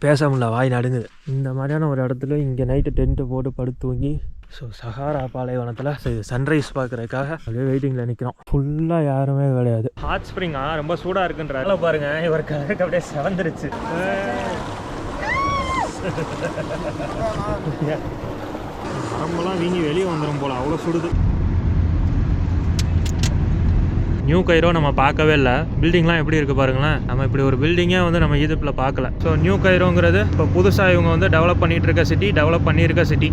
பேச முடியல, வாய் நடுங்குது. இந்த மாதிரியான ஒரு இடத்துல இங்கே நைட்டு டென்ட்டு போட்டு படுத்து தூங்கி ஸோ சஹாரா பாலைவனத்தில் சன்ரைஸ் பார்க்குறதுக்காக அப்படியே வெயிட்டிங்கில் நிற்கிறோம். ஃபுல்லாக யாருமே கிடையாது. ஹாட் ஸ்ப்ரிங்கா ரொம்ப சூடாக இருக்குன்ற பாருங்க, இவர் கலருக்கு அப்படியே செவந்துருச்சு. மரம்பெல்லாம் வீங்கி வெளியே வந்துடும் போல், அவ்வளோ சுடுது. நியூ கைரோ நம்ம பார்க்கவே இல்லை. பில்டிங்லாம் எப்படி இருக்குது பாருங்களேன். நம்ம இப்படி ஒரு பில்டிங்கே வந்து நம்ம ஈஜிப்டில் பார்க்கல. ஸோ நியூ கைரோங்கிறது இப்போ புதுசாக இவங்க வந்து டெவலப் பண்ணிகிட்டு இருக்க சிட்டி, டெவலப் பண்ணியிருக்க சிட்டி.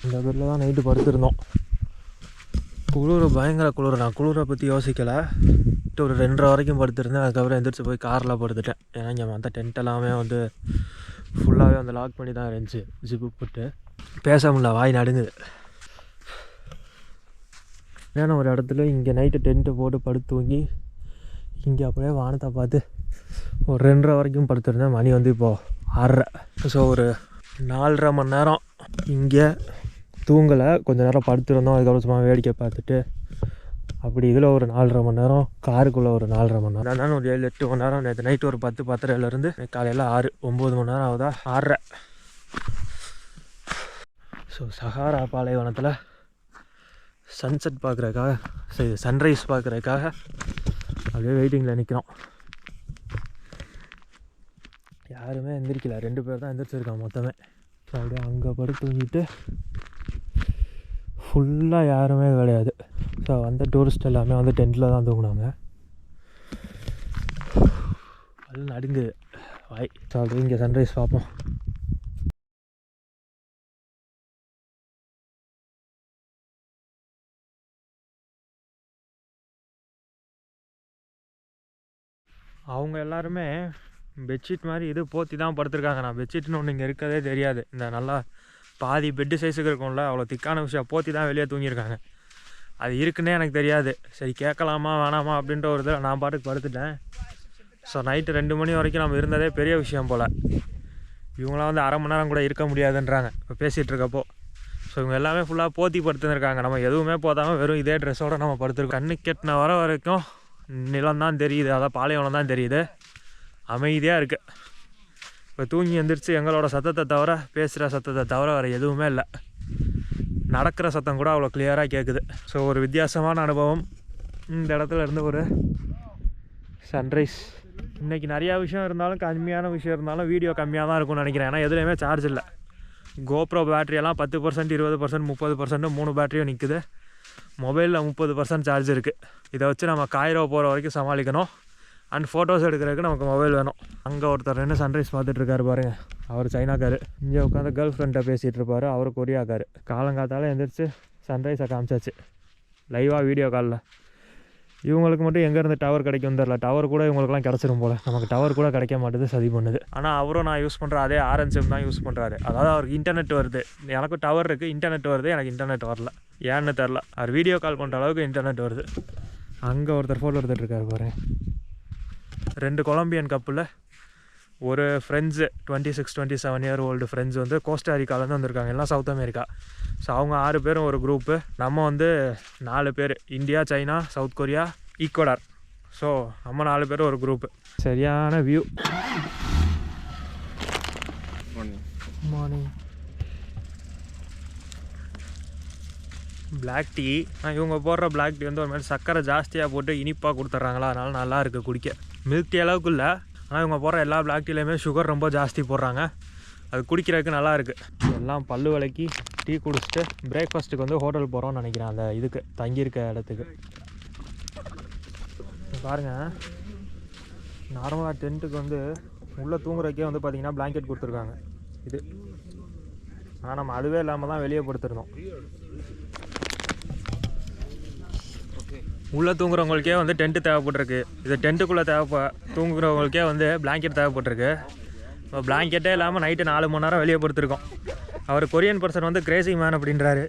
இந்த பேரில் தான் நைட்டு படுத்துருந்தோம். குளிர் பயங்கர குளிர். நான் குளிரை பற்றி யோசிக்கலை. ஒரு 2:30 வரைக்கும் படுத்துருந்தேன். அதுக்கப்புறம் எந்திரிச்சு போய் காரில் படுத்துட்டேன். ஏன்னா இங்கே மற்ற டென்ட் எல்லாமே வந்து ஃபுல்லாகவே வந்து லாக் பண்ணி தான் இருந்துச்சு, ஜிப்பு போட்டு. பேச முடியல, வாய் நடுங்குது. ஏன்னா ஒரு இடத்துல இங்கே நைட்டு டென்ட்டு போட்டு படுத்து தூங்கி இங்கே அப்படியே வானத்தை பார்த்து ஒரு 2:30 வரைக்கும் படுத்துருந்தேன். மணி வந்து இப்போது 6:30. ஸோ ஒரு 4:30 மணி நேரம் இங்கே தூங்கலை. கொஞ்சம் நேரம் படுத்துருந்தோம். அதுக்கப்புறம் சும்மா வேடிக்கை பார்த்துட்டு அப்படி இதில் ஒரு 4:30 மணி நேரம், காருக்குள்ளே ஒரு 4:30 மணி நேரம். நான் ஒரு 7-8 மணி நேரம். நேற்று நைட்டு ஒரு 10-10:30லேருந்து காலையில் 6-9 மணி நேரம் ஆகுதா, 6:30. ஸோ சஹாரா பாலைவனத்தில் சன்செட் பார்க்குறதுக்காக, சன்ரைஸ் பார்க்குறதுக்காக அப்படியே வெயிட்டிங்கில் நிற்கிறோம். யாருமே எந்திரிக்கல, 2 பேர் தான் எந்திரிச்சிருக்காங்க மொத்தமே. ஸோ அப்படியே அங்கே படுத்து தூங்கிட்டு ஃபுல்லாக யாருமே கிடையாது. ஸோ வந்த டூரிஸ்ட் எல்லாமே வந்து டென்ட்டில் தான் தூங்கினாங்க. அது நடுங்குது வாய். ஸோ அப்படியே இங்கே சன்ரைஸ் பார்ப்போம். அவங்க எல்லாருமே பெட்ஷீட் மாதிரி இது போற்றி தான் படுத்துருக்காங்க. நான் பெட்ஷீட்னு ஒன்று இங்கே இருக்கதே தெரியாது. இந்த நல்லா பாதி பெட்டு சைஸுக்கு இருக்கும்ல, அவ்வளோ திக்கான விஷயம் போற்றி தான் வெளியே தூங்கியிருக்காங்க. அது இருக்குன்னே எனக்கு தெரியாது. சரி கேட்கலாமா வேணாமா அப்படின்ற ஒரு இதில் நான் பாட்டுக்கு படுத்துட்டேன். ஸோ நைட்டு 2 மணி வரைக்கும் நம்ம இருந்ததே பெரிய விஷயம் போல். இவங்களாம் வந்து 1/2 மணி நேரம் கூட இருக்க முடியாதுன்றாங்க இப்போ பேசிகிட்டு இருக்கப்போ. ஸோ இவங்க எல்லாமே ஃபுல்லாக போற்றி படுத்துருக்காங்க. நம்ம எதுவுமே போதாமல் வெறும் இதே ட்ரெஸ்ஸோடு நம்ம படுத்துருக்கோம். கண்ணு கெட்டின வரைக்கும் நிலம் தான் தெரியுது, அதான் பாலைவனம் தான் தெரியுது. அமைதியாக இருக்குது. இப்போ தூங்கி எழுந்திரிச்சு எங்களோட சத்தத்தை தவிர, பேசுகிற சத்தத்தை தவிர வேறு எதுவுமே இல்லை. நடக்கிற சத்தம் கூட அவ்வளோ கிளியராக கேட்குது. ஸோ ஒரு வித்தியாசமான அனுபவம். இந்த இடத்துல இருந்து ஒரு சன்ரைஸ். இன்றைக்கி நிறையா விஷயம் இருந்தாலும், கம்மியான விஷயம் இருந்தாலும் வீடியோ கம்மியாக தான் இருக்கும்னு நினைக்கிறேன். ஏன்னா எதுலேயுமே சார்ஜ் இல்லை. கோப்ரோ பேட்ரியெல்லாம் 10%, 20%, 30%, 3 பேட்டரியும் நிற்குது. மொபைலில் 30% சார்ஜ் இருக்குது. இதை வச்சு நம்ம காய்ரோ போகிற வரைக்கும் சமாளிக்கணும். அண்ட் ஃபோட்டோஸ் எடுக்கிறதுக்கு நமக்கு மொபைல் வேணும். அங்கே ஒருத்தர் என்ன சன்ரைஸ் பார்த்துட்ருக்காரு பாருங்கள். அவர் சைனாக்காரு. இங்கே உட்காந்து கேர்ள் ஃப்ரெண்டை பேசிகிட்டு இருப்பார். அவர் கொரியாக்காரு. காலங்காத்தால் எழுந்திரிச்சு சன்ரைஸை காமிச்சாச்சு லைவாக வீடியோ காலில். இவங்களுக்கு மட்டும் எங்கேருந்து டவர் கிடைக்கும் தெரில. டவர் கூட இவங்களுக்குலாம் கிடச்சிரும் போல். நமக்கு டவர் கூட கிடைக்க மாட்டேது, சதி பண்ணுது. ஆனால் அவரும் நான் யூஸ் பண்ணுற அதே ஆரஞ்சு தான் யூஸ் பண்ணுறாரு. அதாவது அவருக்கு இன்டர்நெட் வருது. எனக்கும் டவர் இருக்குது, இன்டர்நெட் வருது. எனக்கு இன்டர்நெட் வரல, ஏன்னு தெரில. அவர் வீடியோ கால் பண்ணுற அளவுக்கு இன்டர்நெட் வருது. அங்கே ஒருத்தர் ஃபோட்டோ எடுத்துகிட்ருக்காரு பாரு. 2 கொலம்பியன் கப்பில் ஒரு ஃப்ரெண்ட்ஸு 26-27 இயர் ஓல்டு ஃப்ரெண்ட்ஸ் வந்து கோஸ்டாரிக்காலேருந்து வந்திருக்காங்க. எல்லாம் சவுத் அமெரிக்கா. ஸோ அவங்க 6 பேரும் ஒரு குரூப்பு. நம்ம வந்து 4 பேர், India, China, south Korea, Ecuador. So நம்ம 4 பேர் ஒரு குரூப்பு. சரியான வியூ. மார்னிங். Black tea. இவங்க போடுற பிளாக் டீ வந்து ஒரு மாதிரி சர்க்கரை ஜாஸ்தியாக போட்டு இனிப்பாக கொடுத்துட்றாங்களா, அதனால் நல்லா இருக்குது குடிக்க. மில்க் டீ அளவுக்கு இல்லை, ஆனால் இவங்க போடுற எல்லா பிளாக் டீலையுமே சுகர் ரொம்ப ஜாஸ்தி போடுறாங்க. அது குடிக்கிறதுக்கு நல்லா இருக்குது. எல்லாம் பல்லு விளக்கி டீ குடிச்சிட்டு பிரேக்ஃபாஸ்ட்டுக்கு வந்து ஹோட்டல் போகிறோம்னு நினைக்கிறேன். அந்த இதுக்கு தங்கியிருக்க இடத்துக்கு பாருங்கள். நார்மலாக டென்ட்டுக்கு வந்து உள்ளே தூங்குறதுக்கே வந்து பார்த்திங்கன்னா பிளாங்கெட் கொடுத்துருக்காங்க. இது ஆனால் நம்ம அதுவே இல்லாமல் தான் வெளியே படுத்துருந்தோம். உள்ளே தூங்குறவங்களுக்கே வந்து டென்ட்டு தேவைப்பட்டிருக்கு. இது டென்ட்டுக்குள்ளே தூங்குறவங்களுக்கே வந்து பிளாங்கெட் தேவைப்பட்டிருக்கு. இப்போ பிளாங்கெட்டே இல்லாமல் நைட்டு 4 மணி நேரம் வெளியே படுத்துருக்கோம். அவர் கொரியன் பர்சன் வந்து கிரேசி மேன் அப்படின்றாரு.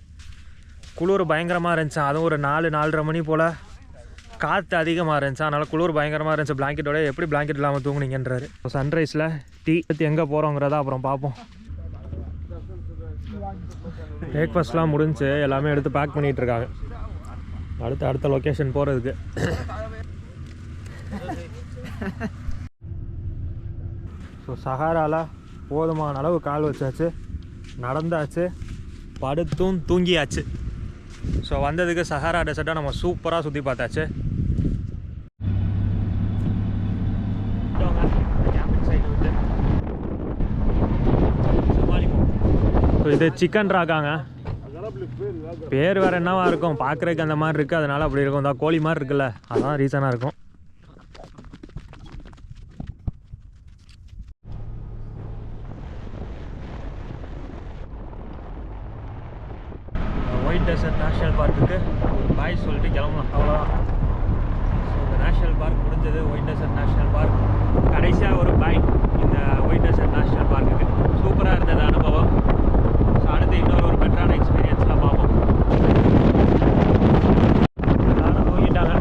குளிர் பயங்கரமாக இருந்துச்சு. அதுவும் ஒரு 4-4:30 மணி போல் காற்று அதிகமாக இருந்துச்சு. அதனால் குளிர் பயங்கரமாக இருந்துச்சு. பிளாங்கெட்டோட எப்படி பிளாங்கெட் இல்லாமல் தூங்குனீங்கன்றாரு. சன்ரைஸில் டீ பற்றி எங்கே போகிறோங்கிறத அப்புறம் பார்ப்போம். பிரேக்ஃபாஸ்ட்லாம் முடிஞ்சு எல்லாமே எடுத்து பேக் பண்ணிகிட்ருக்காங்க அடுத்த லொக்கேஷன் போகிறதுக்கு. ஸோ சஹாராவில் போதுமான அளவு கால் வச்சாச்சு, நடந்தாச்சு, படுத்தும் தூங்கியாச்சு. ஸோ வந்ததுக்கு சஹாரா டெசர்ட்டை நம்ம சூப்பராக சுற்றி பார்த்தாச்சு. ஸோ இது சிக்கன் ராக்காங்க, பேர் வேறு என்னவா இருக்கும், பார்க்குறதுக்கு அந்த மாதிரி இருக்குது, அதனால் அப்படி இருக்கும். இந்த கோழி மாதிரி இருக்குல்ல, அதான் ரீசனாக இருக்கும். ஒயிட் டெசர்ட் நேஷ்னல் பார்க்குக்கு ஒரு பாய் சொல்லிட்டு கிளம்பலாம், அவ்வளோதான். ஸோ இந்த நேஷ்னல் பார்க் முடிஞ்சது, ஒயிட் டெசர்ட் நேஷ்னல் பார்க். கடைசியாக ஒரு பாய் இந்த ஒயிட் டெசர்ட் நேஷ்னல் பார்க்குக்கு. சூப்பராக இருந்தது அனுபவம். ஸோ அடுத்து இன்னொரு பெட்டரான எக்ஸ்பீரியன்ஸ்லாம் பார்ப்போம். எல்லாரும் தூங்கிட்டாங்க.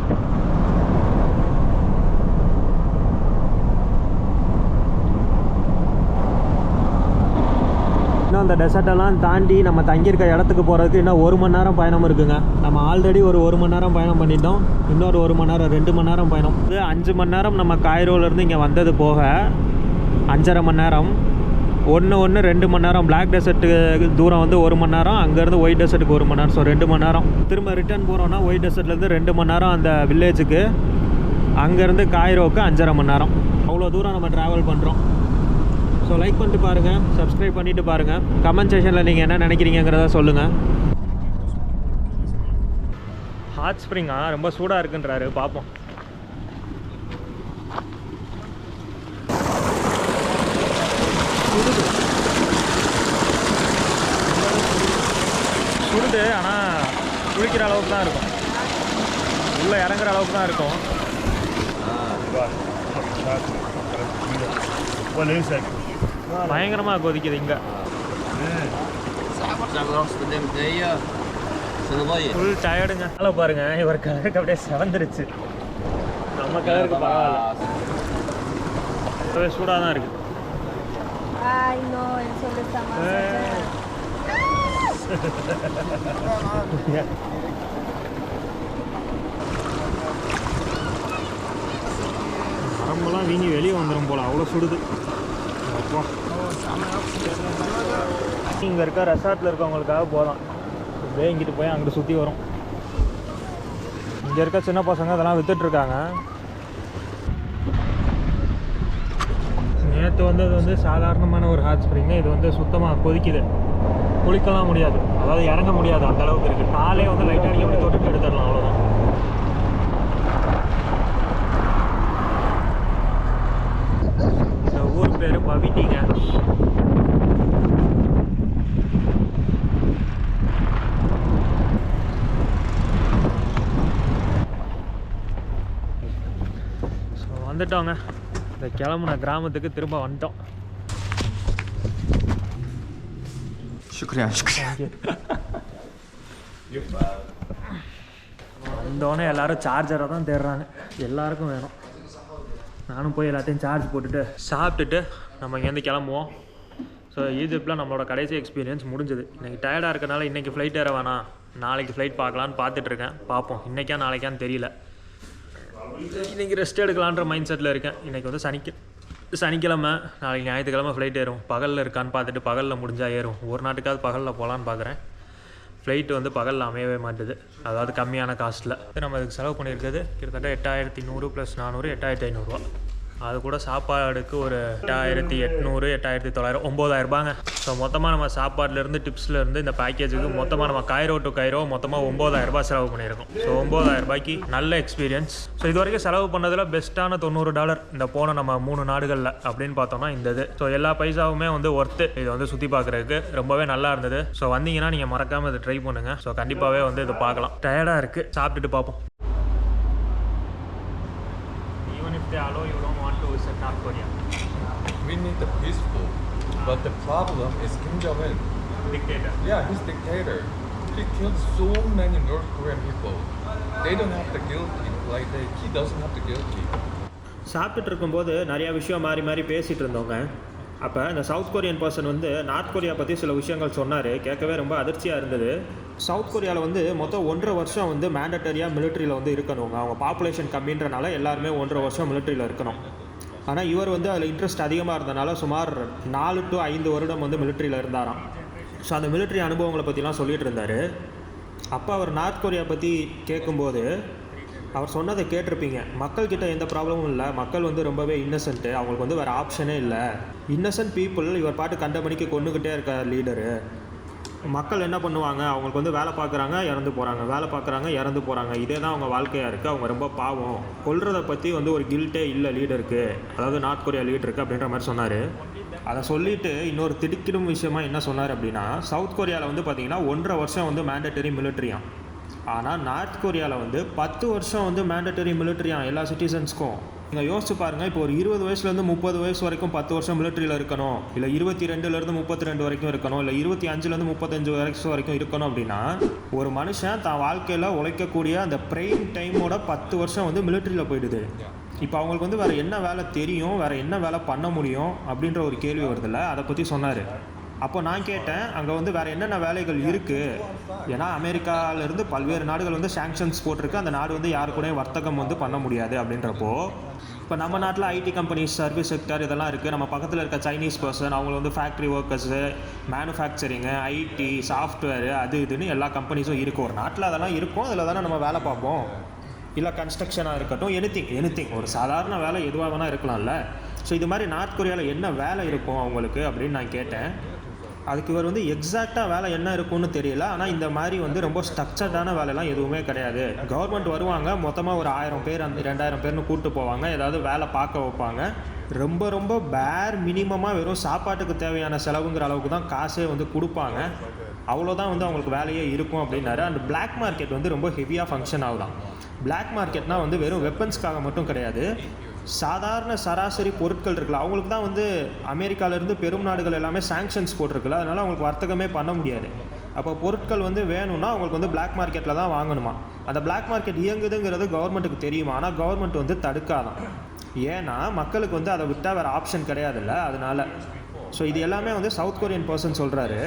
இன்னும் அந்த டெசர்ட்டெல்லாம் தாண்டி நம்ம தங்கியிருக்க இடத்துக்கு போகிறதுக்கு இன்னும் 1 மணி நேரம் பயணம் இருக்குங்க. நம்ம ஆல்ரெடி ஒரு 1 மணி நேரம் பயணம் பண்ணிட்டோம், இன்னொரு 1 மணி நேரம், 2 மணி நேரம் பயணம். இது 5 மணி நேரம் நம்ம காய்ரோலேருந்து இங்கே வந்தது போக 5.5 மணி நேரம். 2 மணி நேரம். பிளாக் டெசர்ட்டுக்கு தூரம் வந்து 1 மணி நேரம், அங்கேருந்து ஒயிட் டெசர்ட்டுக்கு 1 மணி நேரம். ஸோ 2 மணி நேரம். திரும்ப ரிட்டர்ன் போகிறோன்னா ஒயிட் டெசர்ட்லேருந்து 2 மணி நேரம் அந்த வில்லேஜுக்கு, அங்கேருந்து காய்ரோவுக்கு 5.5 மணி நேரம். அவ்வளோ தூரம் நம்ம ட்ராவல் பண்ணுறோம். ஸோ லைக் பண்ணிட்டு பாருங்கள், சப்ஸ்கிரைப் பண்ணிவிட்டு பாருங்கள், கமெண்ட் செக்ஷனில் நீங்கள் என்ன நினைக்கிறீங்கிறத சொல்லுங்கள். ஹாட் ஸ்ப்ரிங்கா ரொம்ப சூடாக இருக்குன்றாரு, பார்ப்போம். சுடுது, ஆனால் குளிக்கிற அளவுக்கு தான் இருக்கும், உள்ளே இறங்குற அளவுக்கு தான் இருக்கும். பயங்கரமாக கொதிக்குது இங்கே. ஃபுல் டயர்டுங்க. நல்லா பாருங்க, இவர் கலருக்கு அப்படியே செவந்துருச்சு. நம்ம கலருக்கு பரவாயில்ல, சூடாக தான் இருக்குது. நரம்பெல்லாம் வீங்கி வெளியே வந்துடும் போல், அவ்வளோ சுடுது. அப்பா, இங்கே இருக்க ரெசார்ட்டில் இருக்கவங்களுக்காக போகலாம். அப்படியே இங்கிட்டு போய் அங்கிட்டு சுற்றி வரும். இங்கே இருக்க சின்ன பசங்க அதெல்லாம் விற்றுட்ருக்காங்க. நேற்று வந்தது வந்து சாதாரணமான ஒரு ஹாட் ஸ்ப்ரிங்கு, இது வந்து சுத்தமாக கொதிக்குது. குளிக்கலாம் முடியாது, அதாவது இறங்க முடியாது, அந்த அளவுக்கு இருக்குது. காலே வந்து லைட்டாக அடிக்க அப்படி தொட்டுட்டு எடுத்துடலாம், அவ்வளோதான். இந்த ஊர் பேர் பவிட்டிங்க. ஸோ வந்துட்டோங்க, இந்த கிளம்புன கிராமத்துக்கு திரும்ப வந்துட்டோம். शुक्रिया शुक्रिया. வந்தோடனே எல்லோரும் சார்ஜரை தான் தேடுறாங்க, எல்லாருக்கும் வேணும். நானும் போய் எல்லாத்தையும் சார்ஜ் போட்டுட்டு சாப்பிட்டுட்டு நம்ம இங்கேருந்து கிளம்புவோம். ஸோ ஈஜிப்டில் நம்மளோட கடைசி எக்ஸ்பீரியன்ஸ் முடிஞ்சது. இன்றைக்கி டயர்டாக இருக்கனால இன்றைக்கி ஃப்ளைட் ஏற வேணாம், நாளைக்கு ஃப்ளைட் பார்க்கலான்னு பார்த்துட்ருக்கேன். பார்ப்போம், இன்றைக்கா நாளைக்கான்னு தெரியல. இன்றைக்கி ரெஸ்ட் எடுக்கலான்ற மைண்ட் செட்டில் இருக்கேன். இன்றைக்கி வந்து சனிக்கிழமை, நாளைக்கு ஞாயிற்றுக்கிழமை ஃப்ளைட் ஏறும். பகலில் இருக்கான்னு பார்த்துட்டு பகலில் முடிஞ்சால் ஏறும். ஒரு நாட்டுக்காவது பகலில் போகலான்னு பார்க்குறேன். ஃப்ளைட்டு வந்து பகலில் அமையவே மாட்டுது, அதாவது கம்மியான காஸ்ட்டில். நம்ம இதுக்கு செலவு பண்ணியிருக்கிறது கிட்டத்தட்ட 8100 + 400 8500 ரூபா. அது கூட சாப்பாடுக்கு ஒரு 8800 8900 9000 ரூபாங்க. ஸோ மொத்தமாக நம்ம சாப்பாடுலேருந்து டிப்ஸ்லேருந்து இந்த பேக்கேஜுக்கு மொத்தமாக நம்ம காய்ரோ டு கைரோ மொத்தமாக 9000 ரூபாய் செலவு பண்ணியிருக்கோம். ஸோ 9000 ரூபாய்க்கு நல்ல எக்ஸ்பீரியன்ஸ். ஸோ இது வரைக்கும் செலவு பண்ணதில் பெஸ்ட்டான $90 இந்த போன நம்ம 3 நாடுகளில் அப்படின்னு பார்த்தோம்னா இந்த இது. ஸோ எல்லா பைசாவுமே வந்து ஒர்த்து. இது வந்து சுற்றி பார்க்குறதுக்கு ரொம்பவே நல்லா இருந்தது. ஸோ வந்தீங்கன்னா நீங்கள் மறக்காமல் இதை ட்ரை பண்ணுங்கள். ஸோ கண்டிப்பாகவே வந்து இதை பார்க்கலாம். டயர்டாக இருக்குது, சாப்பிட்டுட்டு பார்ப்போம். They allow you don't want to visit North Korea. We need the peaceful, but the problem is Kim Jong-un. Dictator. Yeah, he's dictator. He killed so many North Korean people. They don't have the guilty, like he doesn't have the guilty. சாப்பிட்டுட்டு இருக்கும்போது நிறையா விஷயம் மாறி மாறி பேசிகிட்டு இருந்தோங்க. அப்போ இந்த south Korean person வந்து நார்த் கொரியா பற்றி சில விஷயங்கள் சொன்னார். கேட்கவே ரொம்ப அதிர்ச்சியாக இருந்தது. சவுத் கொரியாவில் வந்து மொத்தம் 1.5 வருஷம் வந்து மேண்டட்டரியாக மிலிட்ரியில் வந்து இருக்கணுங்க. அவங்க பாப்புலேஷன் கம்மின்றனால எல்லாருமே 1.5 வருஷம் மிலிட்ரியில் இருக்கணும். ஆனால் இவர் வந்து அதில் இன்ட்ரெஸ்ட் அதிகமாக இருந்தனால சுமார் 4 to 5 வருடம் வந்து மிலிட்ரியில் இருந்தாராம். ஸோ அந்த மிலிட்ரி அனுபவங்களை பற்றிலாம் சொல்லிகிட்டு இருந்தார். அப்போ அவர் நார்த் கொரியா பற்றி கேட்கும்போது அவர் சொன்னதை கேட்டிருப்பீங்க. மக்கள்கிட்ட எந்த ப்ராப்ளமும் இல்லை, மக்கள் வந்து ரொம்பவே இன்னசென்ட்டு, அவங்களுக்கு வந்து வேறு ஆப்ஷனே இல்லை. இன்னசென்ட் பீப்புள் இவர் பாட்டு கண்ட மணிக்கு கொண்டுக்கிட்டே இருக்க லீடரு. மக்கள் என்ன பண்ணுவாங்க, அவங்களுக்கு வந்து வேலை பார்க்குறாங்க இறந்து போகிறாங்க, வேலை பார்க்குறாங்க இறந்து போகிறாங்க, இதே தான் அவங்க வாழ்க்கையாக இருக்குது. அவங்க ரொம்ப பாவம், கொல்றதை பற்றி வந்து ஒரு கில்ட்டே இல்லை லீடருக்கு, அதாவது நார்த் கொரியா லீடருக்கு அப்படின்ற மாதிரி சொன்னார். அதை சொல்லிவிட்டு இன்னொரு திடுக்கிடும் விஷயமா என்ன சொன்னார் அப்படின்னா, சவுத் கொரியாவில் வந்து பார்த்திங்கன்னா 1.5 வருஷம் வந்து மேண்டட்டரி மிலிட்ரியாம். ஆனால் நார்த் கொரியாவில் வந்து 10 வருஷம் வந்து மேண்டட்டரி மிலிட்ரியாம் எல்லா சிட்டிசன்ஸ்க்கும். நீங்கள் யோசிச்சு பாருங்கள், இப்போ ஒரு 20 வயசுலேருந்து 30 வயசு வரைக்கும் 10 வருஷம் மிலிட்ரியில் இருக்கணும், இல்லை 22லேருந்து 32 வரைக்கும் இருக்கணும், இல்லை 25லேருந்து 35 வயசு வரைக்கும் இருக்கணும் அப்படின்னா ஒரு மனுஷன் தான் வாழ்க்கையில் உழைக்கக்கூடிய அந்த ப்ரைம் டைமோட 10 வருஷம் வந்து மிலிட்ரியில் போயிடுது. இப்போ அவங்களுக்கு வந்து வேறு என்ன வேலை தெரியும், வேறு என்ன வேலை பண்ண முடியும் அப்படின்ற ஒரு கேள்வி வருதில்ல, அதை பற்றி சொன்னார். அப்போ நான் கேட்டேன், அங்கே வந்து வேறு என்னென்ன வேலைகள் இருக்குது? ஏன்னா அமெரிக்காவிலேருந்து பல்வேறு நாடுகள் வந்து சாங்ஷன்ஸ் போட்டிருக்கு, அந்த நாடு வந்து யாரு கூடயும் வர்த்தகம் வந்து பண்ண முடியாது அப்படின்றப்போ, இப்போ நம்ம நாட்டில் ஐடி கம்பெனிஸ், சர்வீஸ் செக்டர் இதெல்லாம் இருக்குது. நம்ம பக்கத்தில் இருக்க சைனீஸ் பர்சன், அவங்க வந்து factory workers, manufacturing, IT, software, அது இதுன்னு எல்லா கம்பெனிஸும் இருக்குது. ஒரு நாட்டில் அதெல்லாம் இருக்கும், அதில் தானே நம்ம வேலை பார்ப்போம். இல்லை கன்ஸ்ட்ரக்ஷனாக இருக்கட்டும், எனிதிங் ஒரு சாதாரண வேலை எதுவாக வேணால் இருக்கலாம்ல. ஸோ இது மாதிரி நார்த் கொரியாவில் என்ன வேலை இருக்கும் அவங்களுக்கு அப்படின்னு நான் கேட்டேன். அதுக்கு இவர் வந்து எக்ஸாக்டாக வேலை என்ன இருக்கும்னு தெரியல. ஆனால் இந்த மாதிரி வந்து ரொம்ப ஸ்ட்ரக்சர்டான வேலைலாம் எதுவுமே கிடையாது. கவர்மெண்ட் வருவாங்க, மொத்தமாக ஒரு 1000 பேர் 2000 பேர்னு கூப்பிட்டு போவாங்க, ஏதாவது வேலை பார்க்க வைப்பாங்க. ரொம்ப ரொம்ப பேர் மினிமமாக வெறும் சாப்பாட்டுக்கு தேவையான செலவுங்கிற அளவுக்கு தான் காசே வந்து கொடுப்பாங்க. அவ்வளோதான் வந்து அவங்களுக்கு வேலையே இருக்கும் அப்படின்னாரு. அண்ட் பிளாக் மார்க்கெட் வந்து ரொம்ப ஹெவியாக ஃபங்க்ஷன் ஆகுதான். பிளாக் மார்க்கெட்னால் வந்து வெறும் வெப்பன்ஸ்க்காக மட்டும் கிடையாது, சாதாரண சராசரி பொருட்கள் இருக்குல்ல, அவங்களுக்கு தான் வந்து அமெரிக்காவிலேருந்து பெரும் நாடுகள் எல்லாமே சாங்ஷன்ஸ் போட்டிருக்குல்ல, அதனால் அவங்களுக்கு வர்த்தகமே பண்ண முடியாது. அப்போ பொருட்கள் வந்து வேணும்னா அவங்களுக்கு வந்து பிளாக் மார்க்கெட்டில் தான் வாங்கணுமா. அந்த பிளாக் மார்க்கெட் இயங்குதுங்கிறது கவர்மெண்ட்டுக்கு தெரியுமா, ஆனால் கவர்மெண்ட் வந்து தடுக்காதான். ஏன்னா மக்களுக்கு வந்து அதை விட்டால் வேறு ஆப்ஷன் கிடையாதுல்ல, அதனால். ஸோ இது எல்லாமே வந்து சவுத் கொரியன் பர்சன் சொல்கிறாரு.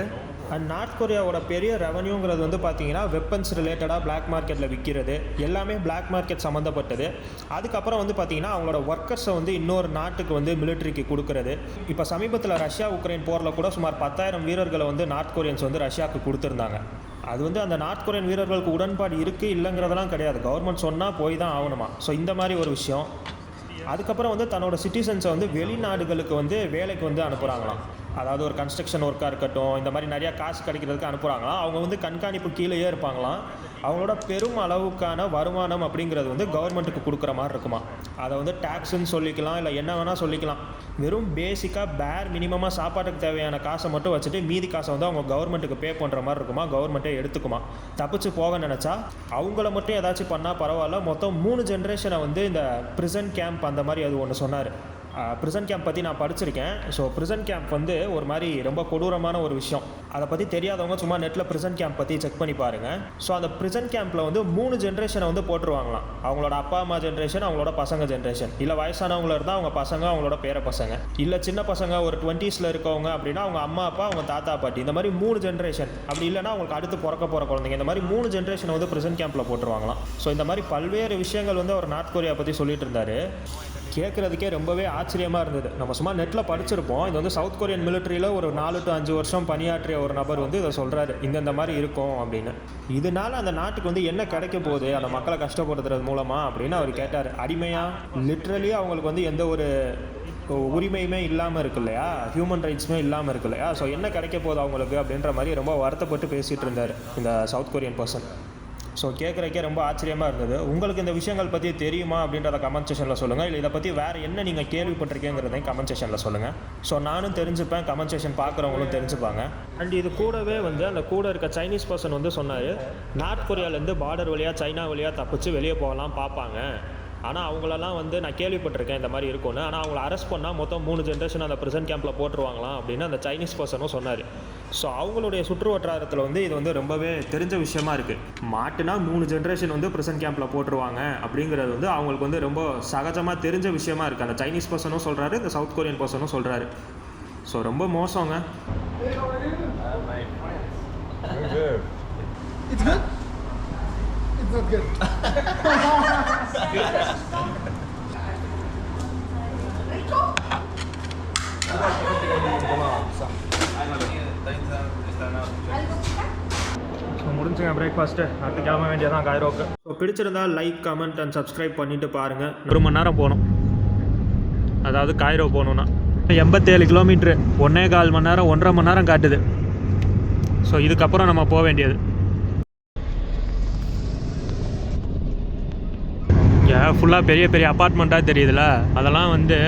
அண்ட் நார்த் கொரியாவோட பெரிய ரெவன்யூங்கிறது வந்து பார்த்தீங்கன்னா வெப்பன்ஸ் ரிலேட்டடாக பிளாக் மார்க்கெட்டில் விற்கிறது எல்லாமே பிளாக் மார்க்கெட் சம்மந்தப்பட்டது. அதுக்கப்புறம் வந்து பார்த்தீங்கன்னா அவங்களோட ஒர்க்கர்ஸை வந்து இன்னொரு நாட்டுக்கு வந்து மிலிட்ரிக்கு கொடுக்குறது. இப்போ சமீபத்தில் ரஷ்யா உக்ரைன் போரில் கூட சுமார் 10,000 வீரர்களை வந்து நார்த் கொரியன்ஸ் வந்து ரஷ்யாவுக்கு கொடுத்துருந்தாங்க. அது வந்து அந்த நார்த் கொரியன் வீரர்களுக்கு உடன்பாடு இருக்குது இல்லைங்கிறதெல்லாம் கிடையாது, கவர்மெண்ட் சொன்னால் போய் தான் ஆகணுமா. ஸோ இந்த மாதிரி ஒரு விஷயம். அதுக்கப்புறம் வந்து தன்னோட சிட்டிசன்ஸை வந்து வெளிநாடுகளுக்கு வந்து வேலைக்கு வந்து அனுப்புகிறாங்களாம். அதாவது ஒரு கன்ஸ்ட்ரக்ஷன் ஒர்க்காக இருக்கட்டும், இந்த மாதிரி நிறையா காசு கிடைக்கிறதுக்கு அனுப்புகிறாங்களாம். அவங்க வந்து கண்காணிப்பு கீழேயே இருப்பாங்களாம். அவங்களோட பெரும் அளவுக்கான வருமானம் அப்படிங்கிறது வந்து கவர்மெண்ட்டுக்கு கொடுக்குற மாதிரி இருக்குமா. அதை வந்து டேக்ஸுன்னு சொல்லிக்கலாம், இல்லை என்ன வேணால் சொல்லிக்கலாம். வெறும் பேசிக்காக பேர் மினிமமாக சாப்பாட்டுக்கு தேவையான காசை மட்டும் வச்சுட்டு மீதி காசை வந்து அவங்க கவர்மெண்ட்டுக்கு பே பண்ணுற மாதிரி இருக்குமா, கவர்மெண்ட்டே எடுத்துக்குமா. தப்பிச்சு போக நினச்சா அவங்கள மட்டும் ஏதாச்சும் பண்ணால் பரவாயில்ல, மொத்தம் 3 ஜென்ரேஷனை வந்து இந்த ப்ரிசன் கேம்ப் அந்த மாதிரி அது ஒன்று சொன்னார். ப்ரிசன் கேம்ப் பற்றி நான் படிச்சிருக்கேன். ஸோ ப்ரிசன் கேம்ப் வந்து ஒரு மாதிரி ரொம்ப கொடூரமான ஒரு விஷயம். அதை பற்றி தெரியாதவங்க சும்மா நெட்டில் ப்ரிசன் கேம்ப் பற்றி செக் பண்ணி பாருங்கள். ஸோ அந்த ப்ரிசன் கேம்பில் வந்து 3 ஜென்ரேஷனை வந்து போட்டுருவாங்களாம். அவங்களோட அப்பா அம்மா ஜென்ரேஷன், அவங்களோட பசங்க ஜென்ரேஷன், இல்லை வயசானவங்கள இருந்தால் அவங்க பசங்க அவங்களோட பேர பசங்க, இல்லை சின்ன பசங்க ஒரு 20ஸ்ல இருக்கவங்க அப்படின்னா அவங்க அம்மா அப்பா அவங்க தாத்தா பாட்டி, இந்த மாதிரி 3 ஜென்ரேஷன். அப்படி இல்லைனா அவங்களுக்கு அடுத்து பிறக்க போகிற குழந்தைங்க, இந்த மாதிரி 3 ஜென்ரேஷனை வந்து ப்ரிசன் கேம்பில் போட்டுருவாங்களாம். ஸோ இந்த மாதிரி பல்வேறு விஷயங்கள் வந்து அவர் நார்த் கொரியா பற்றி சொல்லிட்டு இருந்தார். கேட்குறதுக்கே ரொம்பவே ஆச்சரியமாக இருந்தது. நம்ம சும்மா நெட்டில் படிச்சிருப்போம். இது வந்து சவுத் கொரியன் மிலிட்ரியில் ஒரு 4 to 5 வருஷம் பணியாற்றிய ஒரு நபர் வந்து இதை சொல்கிறாரு, இந்த மாதிரி இருக்கும் அப்படின்னு. இதனால் அந்த நாட்டுக்கு வந்து என்ன கிடைக்க போகுது அந்த மக்களை கஷ்டப்படுத்துறது மூலமாக அப்படின்னு அவர் கேட்டார். அடிமையாக லிட்ரலி அவங்களுக்கு வந்து எந்த ஒரு உரிமையுமே இல்லாமல் இருக்கு இல்லையா, ஹியூமன் ரைட்ஸுமே இல்லாமல் இருக்கு இல்லையா. ஸோ என்ன கிடைக்க போகுது அவங்களுக்கு அப்படின்ற மாதிரி ரொம்ப வருத்தப்பட்டு பேசிகிட்டு இருந்தார் இந்த சவுத் கொரியன் பர்சன். ஸோ கேட்குறக்கே ரொம்ப ஆச்சரியமாக இருந்தது. உங்களுக்கு இந்த விஷயங்கள் பற்றி தெரியுமா அப்படின்றத கமெண்ட் செஷனில் சொல்லுங்கள். இல்லை இதை பற்றி வேறு என்ன நீங்கள் கேள்விப்பட்டிருக்கேங்கிறதையும் கமெண்ட் செஷனில் சொல்லுங்கள். ஸோ நானும் தெரிஞ்சுப்பேன், கமெண்ட் செஷன் பார்க்குறவங்களும் தெரிஞ்சுப்பாங்க. அண்ட் இது கூடவே வந்து அந்த கூட இருக்க சைனீஸ் பர்சன் வந்து சொன்னார், நார்த் கொரியாவிலேருந்து பார்டர் வழியாக சைனா வழியாக தப்பிச்சு வெளியே போகலாம் பார்ப்பாங்க. ஆனால் அவங்களெல்லாம் வந்து நான் கேள்விப்பட்டிருக்கேன் இந்த மாதிரி இருக்கும்னு. ஆனால் அவங்கள அரெஸ்ட் பண்ணால் மொத்தம் 3 ஜென்ரேஷன் அந்த ப்ரிசன் கேம்பில் போட்டுருவாங்களாம் அப்படின்னு அந்த சைனீஸ் பர்சனும் சொன்னார். ஸோ அவங்களுடைய சுற்று வட்டாரத்தில் வந்து இது வந்து ரொம்பவே தெரிஞ்ச விஷயமா இருக்குது. மாட்டுனா 3 ஜென்ரேஷன் வந்து ப்ரிசன் கேம்பில் போட்டுருவாங்க அப்படிங்கிறது வந்து அவங்களுக்கு வந்து ரொம்ப சகஜமாக தெரிஞ்ச விஷயமா இருக்குது. அந்த சைனீஸ் பர்சனும் சொல்கிறாரு, இந்த சவுத் கொரியன் பர்சனும் சொல்கிறாரு. ஸோ ரொம்ப மோசங்க. It's good? It's not good. So முடிஞ்சுங்க பிரேக்ஃபாஸ்ட்டு. அடுத்து கிளம்ப வேண்டியதான் காய்ரோக்கு. ஸோ பிடிச்சிருந்தா லைக், கமெண்ட் அண்ட் சப்ஸ்கிரைப் பண்ணிவிட்டு பாருங்கள். 1 மணி நேரம் போகணும், அதாவது காய்ரோ போகணுன்னா 87 கிலோமீட்ரு, 1.25 மணி நேரம், 1.5 மணி நேரம் காட்டுது. ஸோ இதுக்கப்புறம் நம்ம போக வேண்டியது. இங்கே ஃபுல்லாக பெரிய பெரிய அப்பார்ட்மெண்ட்டாக தெரியுதுல்ல, அதெல்லாம் வந்து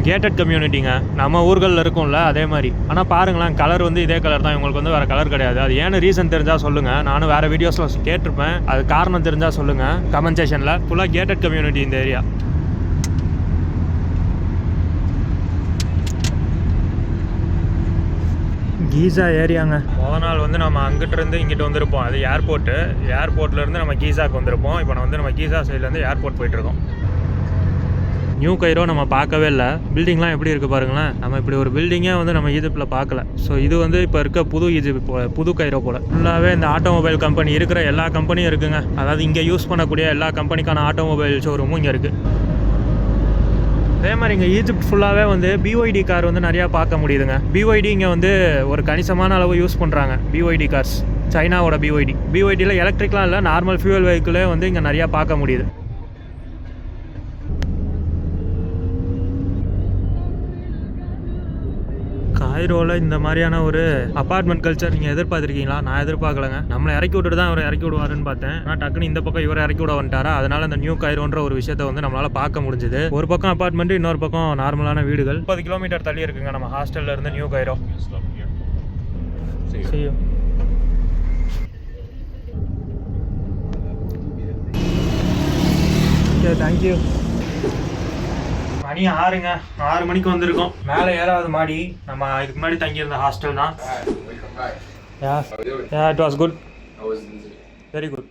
கேட்டட் கம்யூனிட்டிங்க. நம்ம ஊர்களில் இருக்கும்ல அதே மாதிரி. ஆனால் பாருங்களேன், கலர் வந்து இதே கலர் தான், இவங்களுக்கு வந்து வேறு கலர் கிடையாது. அது ஏன்னு ரீசன் தெரிஞ்சால் சொல்லுங்கள். நானும் வேறு வீடியோஸில் கேட்டிருப்பேன், அது காரணம் தெரிஞ்சால் சொல்லுங்கள் கமெண்ட் செக்ஷனில். ஃபுல்லாக கேட்டட் கம்யூனிட்டி இந்த ஏரியா. கீசா ஏரியாங்க. முதல் நாள் வந்து நம்ம அங்கிட்டிருந்து இங்கிட்டு வந்திருப்போம், அது ஏர்போர்ட்டு. ஏர்போர்ட்லேருந்து நம்ம கீசாவுக்கு வந்திருப்போம். இப்போ நம்ம கீசா சைட்லேருந்து ஏர்போர்ட் போயிட்டுருக்கோம். நியூ கைரோ நம்ம பார்க்கவே இல்லை. பில்டிங்லாம் எப்படி இருக்குது பாருங்களேன். நம்ம இப்படி ஒரு பில்டிங்கே வந்து நம்ம ஈஜிப்டில் பார்க்கல. ஸோ இது வந்து இப்போ இருக்க புது ஈஜிப்ட் புது கைரோ போல். ஃபுல்லாகவே இந்த ஆட்டோமொபைல் கம்பெனி இருக்கிற எல்லா கம்பெனியும் இருக்குங்க. அதாவது இங்கே யூஸ் பண்ணக்கூடிய எல்லா கம்பெனிக்கான ஆட்டோமொபைல் ஷோரூமும் இங்கே இருக்குது. அதே மாதிரி இங்கே ஈஜிப்ட் ஃபுல்லாகவே வந்து BYD கார் வந்து நிறையா பார்க்க முடியுதுங்க. BYD இங்கே வந்து ஒரு கணிசமான அளவு யூஸ் பண்ணுறாங்க. BYD கார்ஸ், சைனாவோட BYDயில் எலக்ட்ரிக்லாம் இல்லை, நார்மல் ஃபியூவல் வெஹிக்கிளே வந்து இங்கே நிறையா பார்க்க முடியுது. காய்ரோவில் இந்த மாதிரியான ஒரு அப்பார்ட்மெண்ட் கல்ச்சர் நீங்கள் எதிர்பார்த்துருக்கீங்களா? நான் எதிர்பார்க்கலங்க. நம்மளை இறக்கி விட்டுட்டு தான் அவர் இறக்கி விடுவாருன்னு பார்த்தேன். ஆனால் டக்குன்னு இந்த பக்கம் இவரை இறக்கி விட வந்துட்டாரா, அதனால இந்த நியூ காய்ரோன்ற ஒரு விஷயத்தை வந்து நம்மளால் பார்க்க முடிஞ்சுது. ஒரு பக்கம் அப்பார்ட்மெண்ட், இன்னொரு பக்கம் நார்மலான வீடுகள். 30 கிலோமீட்டர் தள்ளி இருக்குங்க நம்ம ஹாஸ்டல்ல இருந்து new Cairo. See you. Okay, thank you. மணி 6ங்க. 6 மணிக்கு வந்திருக்கோம். மேலே 7வது மாடி. நம்ம இதுக்கு முன்னாடி தங்கியிருந்த ஹாஸ்டல் தான். Yeah, it was good. Very good.